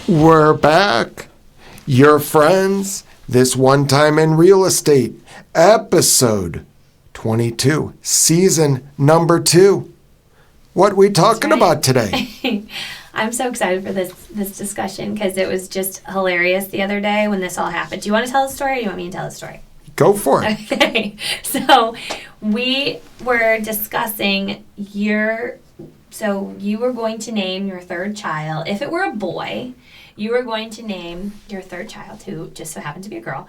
We're back. Your friends, this one time in real estate, episode 22, season number 2. What we talking about today? I'm so excited for this discussion because it was just hilarious the other day when this all happened. Do you want to tell the story or do you want me to tell the story? Go for it. Okay. So we were discussing so you were going to name your third child. If it were a boy, you were going to name your third child, who just so happened to be a girl,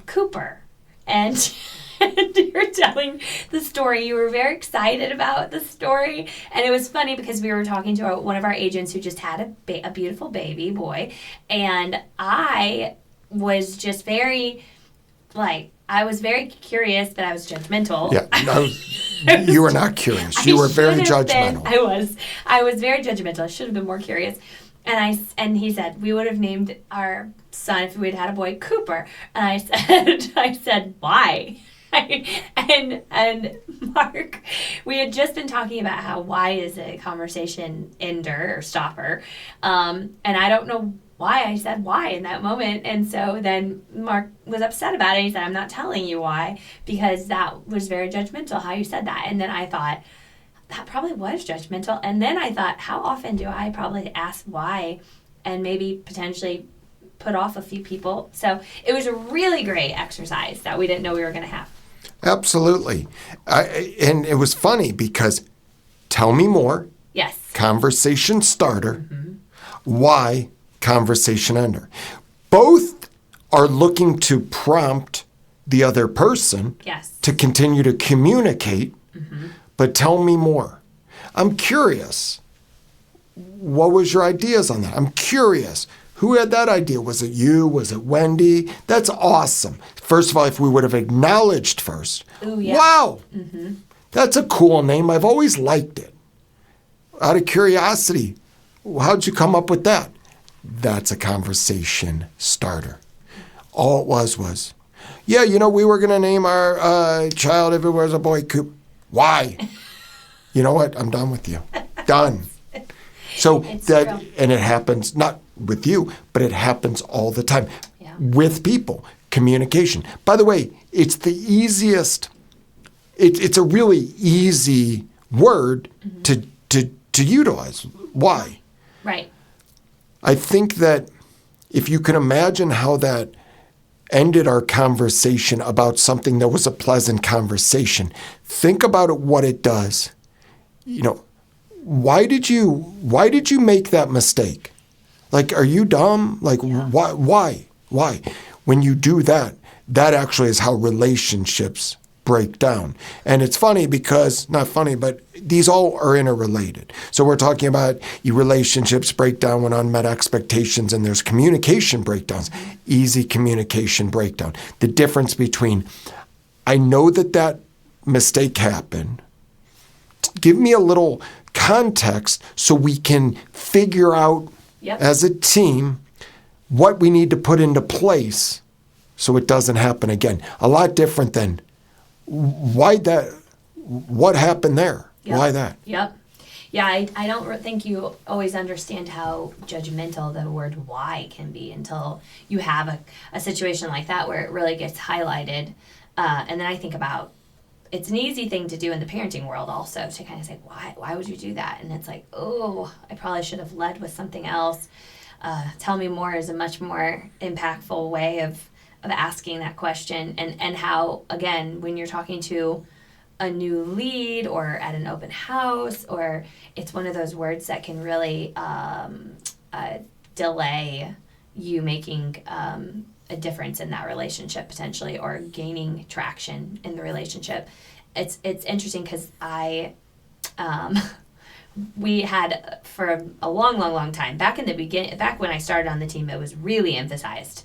Cooper. And you're telling the story. You were very excited about the story. And it was funny because we were talking to one of our agents who just had a beautiful baby boy. And I was just very, I was very curious, but I was judgmental. Yeah, you were not curious. You were very judgmental. I was very judgmental. I should have been more curious. And he said, we would have named our son, if we'd had a boy, Cooper. And I said, why? And Mark, we had just been talking about how why is a conversation ender or stopper. And I don't know why I said why in that moment. And so then Mark was upset about it. He said, I'm not telling you why, because that was very judgmental how you said that. And then I thought, that probably was judgmental. And then I thought, how often do I probably ask why and maybe potentially put off a few people? So it was a really great exercise that we didn't know we were going to have. Absolutely. And it was funny because tell me more. Yes. Conversation starter. Mm-hmm. Why conversation ender? Both are looking to prompt the other person to continue to communicate. Mm-hmm. But tell me more. I'm curious. What was your ideas on that? I'm curious. Who had that idea? Was it you? Was it Wendy? That's awesome. First of all, if we would have acknowledged first. Ooh, yeah. Wow. Mm-hmm. That's a cool name. I've always liked it. Out of curiosity, how'd you come up with that? That's a conversation starter. All it was, yeah, we were going to name our child if it was a boy, Coop. Why? You know what? I'm done with you. Done. So and it happens not with you, but it happens all the time with people. Communication. By the way, it's the easiest. It's a really easy word to utilize. Why? Right. I think that if you can imagine how that ended our conversation about something that was a pleasant conversation. Think about what it does. Why did you make that mistake? Are you dumb? Why? When you do that, that actually is how relationships break down. And it's funny because, not funny, but these all are interrelated. So we're talking about your relationships break down when unmet expectations, and there's communication breakdowns, easy communication breakdown. The difference between, I know that mistake happened. Give me a little context so we can figure out as a team what we need to put into place so it doesn't happen again. A lot different than what happened there? Yep. Why that? Yep. Yeah, I don't think you always understand how judgmental the word why can be until you have a situation like that where it really gets highlighted. And then I think about, it's an easy thing to do in the parenting world also to kind of say, why would you do that? And it's like, oh, I probably should have led with something else. Tell me more is a much more impactful way of asking that question, and how, again, when you're talking to a new lead or at an open house, or it's one of those words that can really delay you making a difference in that relationship potentially, or gaining traction in the relationship. It's interesting because we had for a long time back in the beginning, back when I started on the team, it was really emphasized.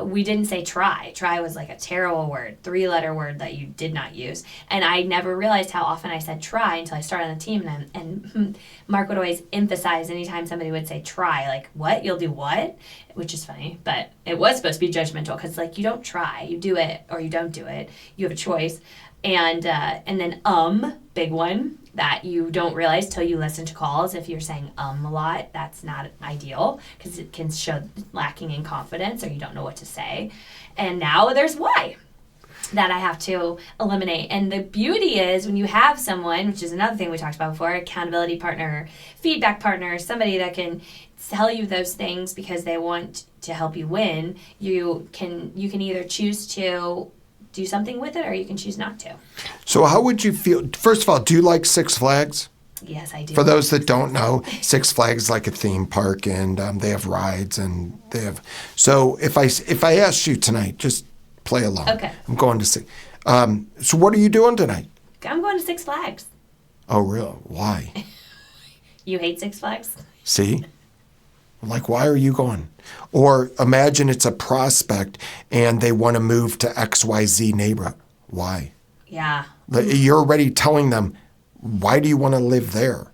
We didn't say try. Try was like a terrible word, 3-letter word that you did not use. And I never realized how often I said try until I started on the team. And Mark would always emphasize anytime somebody would say try, like, what? You'll do what? Which is funny, but it was supposed to be judgmental because, you don't try. You do it or you don't do it. You have a choice. And then big one that you don't realize till you listen to calls. If you're saying a lot, that's not ideal because it can show lacking in confidence or you don't know what to say. And now there's why that I have to eliminate. And the beauty is when you have someone, which is another thing we talked about before, accountability partner, feedback partner, somebody that can tell you those things because they want to help you win, you can either choose to do something with it or you can choose not to. So how would you feel? First of all, do you like Six Flags? Yes, I do. For those that don't know, Six Flags is like a theme park, and they have rides, and they have. So if I asked you tonight, just play along. Okay. I'm going to Six. So what are you doing tonight? I'm going to Six Flags. Oh, really? Why? You hate Six Flags? See? Like, why are you going? Or imagine it's a prospect and they want to move to XYZ neighborhood. Why? Yeah. You're already telling them, why do you want to live there?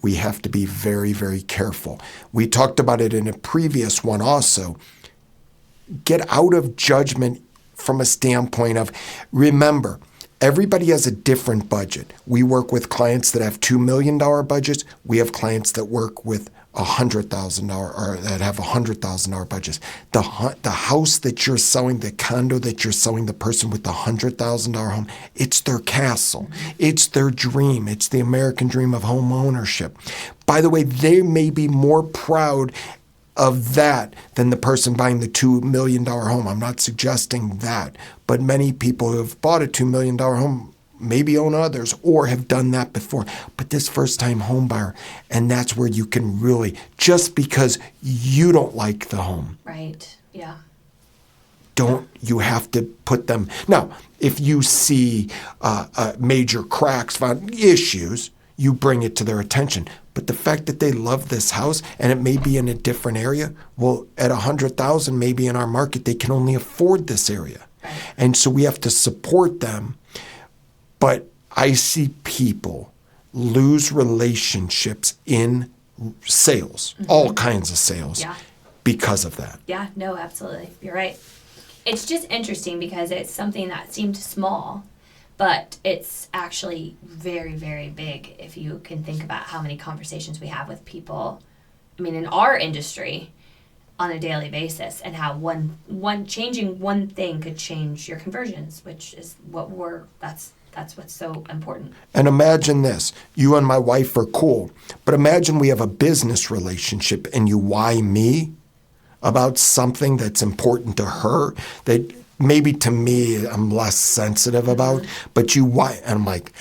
We have to be very, very careful. We talked about it in a previous one also. Get out of judgment from a standpoint of, remember, everybody has a different budget. We work with clients that have $2 million budgets. We have clients that work with $100,000 or that have $100,000 budgets. The house that you're selling, the condo that you're selling, the person with the $100,000 home, it's their castle. It's their dream. It's the American dream of home ownership. By the way, they may be more proud of that than the person buying the $2 million home. I'm not suggesting that, but many people who have bought a $2 million home maybe own others or have done that before. But this first-time home buyer, and that's where you can really, just because you don't like the home. Right, yeah. You have to put them. Now, if you see major cracks, issues, you bring it to their attention. But the fact that they love this house and it may be in a different area, well, at $100,000, maybe in our market, they can only afford this area. Right. And so we have to support them. But I see people lose relationships in sales, all kinds of sales, because of that. Yeah, no, absolutely. You're right. It's just interesting because it's something that seemed small, but it's actually very, very big if you can think about how many conversations we have with people, I mean, in our industry on a daily basis, and how changing one thing could change your conversions, which is that's what's so important. And imagine this. You and my wife are cool, but imagine we have a business relationship and you why me about something that's important to her that maybe to me I'm less sensitive about, but you why? And I'm like,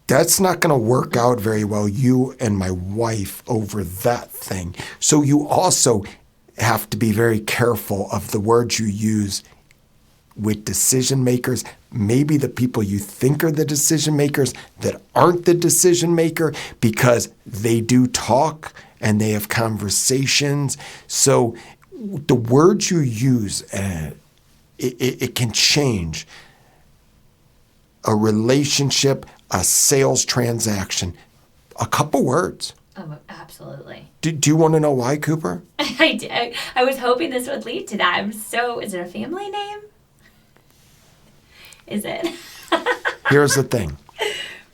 that's not going to work out very well, you and my wife over that thing. So you also have to be very careful of the words you use with decision makers, maybe the people you think are the decision makers that aren't the decision maker, because they do talk and they have conversations. So the words you use, it can change a relationship, a sales transaction, a couple words. Oh, absolutely. Do you want to know why, Cooper? I did. I was hoping this would lead to that. Is it a family name? Is it? Here's the thing.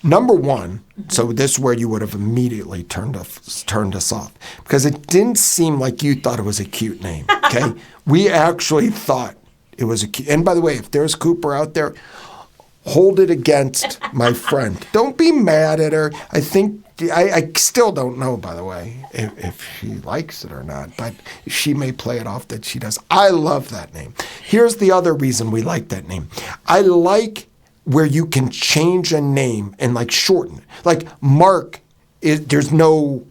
Number one, so this is where you would have immediately turned us off, because it didn't seem like you thought it was a cute name, okay? We actually thought it was a cute. And by the way, if there's Cooper out there, hold it against my friend. Don't be mad at her. I think, I still don't know, by the way, if she likes it or not, but she may play it off that she does. I love that name. Here's the other reason we like that name. I like where you can change a name and like shorten it. Like Mark, there's no,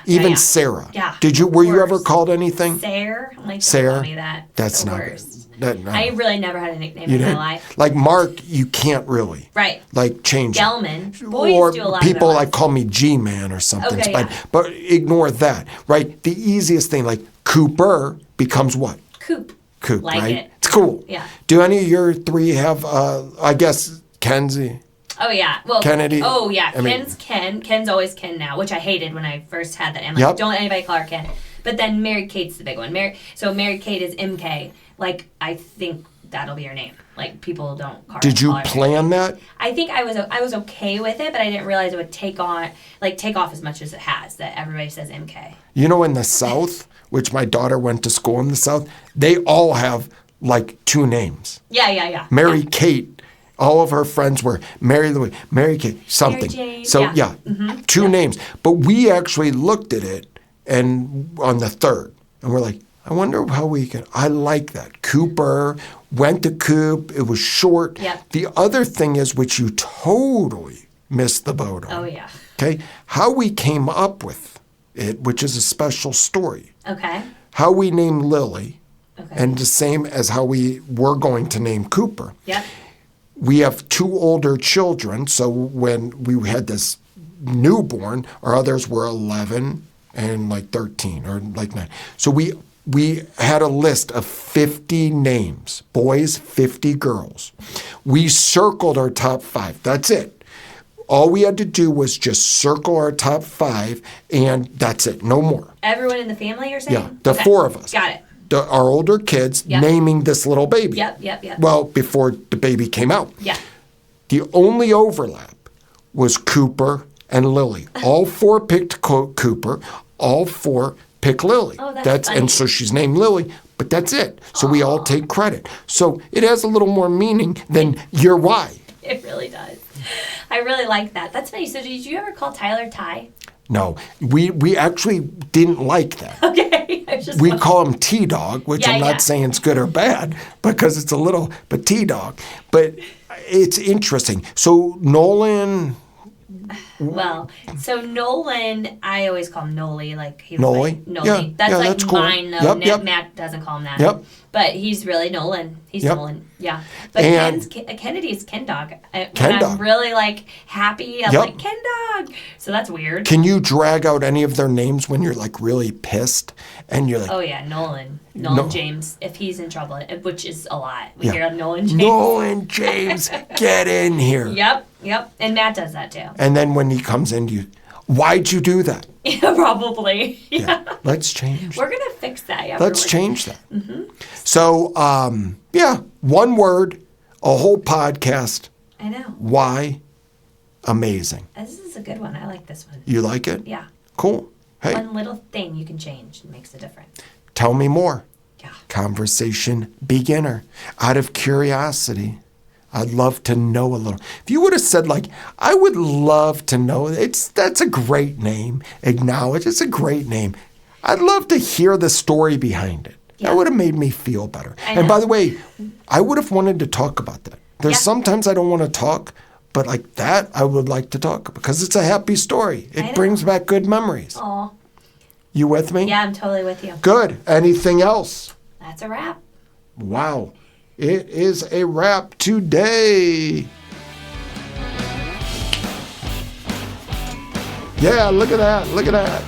even Sarah. Yeah. Were you ever called anything? Sarah? I'm like, Sarah? don't call me that. That's the not worst. No. I really never had a nickname in my life. Like Mark, you can't really. Right. Like change Gelman. it. Boys or do a lot people of that. like call me G-Man or something. Okay, but ignore that, right? The easiest thing, like Cooper becomes what? Coop. Coop, like right? it. It's cool. Yeah. Do any of your three have, I guess, Kenzie? Oh, yeah. Well, Kennedy? Oh, yeah. I mean- Ken's Ken. Ken's always Ken now, which I hated when I first had that. I'm like, Yep. don't let anybody call her Ken. But then Mary Kate's the big one. Mary Kate is MK. Like, I think that'll be your name. Like, people don't call Did you call it plan that? I think I was okay with it, but I didn't realize it would take off as much as it has, that everybody says MK. You know, in the South, which my daughter went to school in the South, they all have like 2 names. Yeah. Mary Kate. All of her friends were Mary Louise, Mary Kate, something. Mary Jane, so yeah. 2 names. But we actually looked at it and on the 3rd, and we're like, I wonder how we can. I like that. Cooper went to Coop. It was short. Yep. The other thing is, which you totally missed the boat on. Oh, yeah. Okay, how we came up with it, which is a special story. Okay. How we named Lily, Okay. and the same as how we were going to name Cooper. Yep. We have 2 older children, so when we had this newborn, our others were 11 and like 13 or like 9. So we had a list of 50 names, boys, 50 girls. We circled our top 5. That's it. All we had to do was just circle our top 5, and that's it. No more. Everyone in the family, you're saying? Yeah, the 4 of us. Got it. Our older kids Yep. naming this little baby. Yep. Well, before the baby came out. Yeah. The only overlap was Cooper and Lily. All 4 picked Cooper. All 4 picked Lily. Oh, that's funny. And so she's named Lily, but that's it. So we all take credit. So it has a little more meaning than your why. It really does. I really like that. That's funny. So did you ever call Tyler Ty? No, we actually didn't like that. Okay. I just We call him T-Dog, which I'm Yeah. not saying it's good or bad because it's a little, but T-Dog. But it's interesting. So Nolan, Well, so Nolan, I always call him Noli, like he was Noli? like Noli. Yeah, That's yeah, like that's cool. mine though. Yep. Matt doesn't call him that. Yep. But he's really Nolan. He's Yep. Nolan. Yeah. But And- Kennedy's Ken Dog. When Ken I'm Dog. really like happy, I'm Yep. like Ken Dog. So that's weird. can you drag out any of their names when you're like really pissed and you're like, Oh yeah, Nolan No. James. If he's in trouble, which is a lot, we Yeah. hear Nolan James. Nolan James, get in here. Yep. And Matt does that too. And then when he comes in, why'd you do that? Yeah, probably. Yeah. Let's change. We're gonna fix that. Yeah. Let's change that. So, yeah, one word, a whole podcast. I know. Why? Amazing. This is a good one. I like this one. You like it? Yeah. Cool. Hey, One little thing you can change makes a difference. tell me more. Yeah. Conversation beginner. Out of curiosity, I'd love to know a little. If you would have said like, I would love to know, that's a great name. Acknowledge it's a great name. I'd love to hear the story behind it. Yeah. That would have made me feel better. I And know. by the way, I would have wanted to talk about that. There's Yeah. sometimes I don't want to talk, but like that I would like to talk because it's a happy story. I know. It brings back good memories. Oh, You with me? yeah, I'm totally with you. Good. Anything else? That's a wrap. Wow. It is a wrap today. Yeah, look at that. Look at that.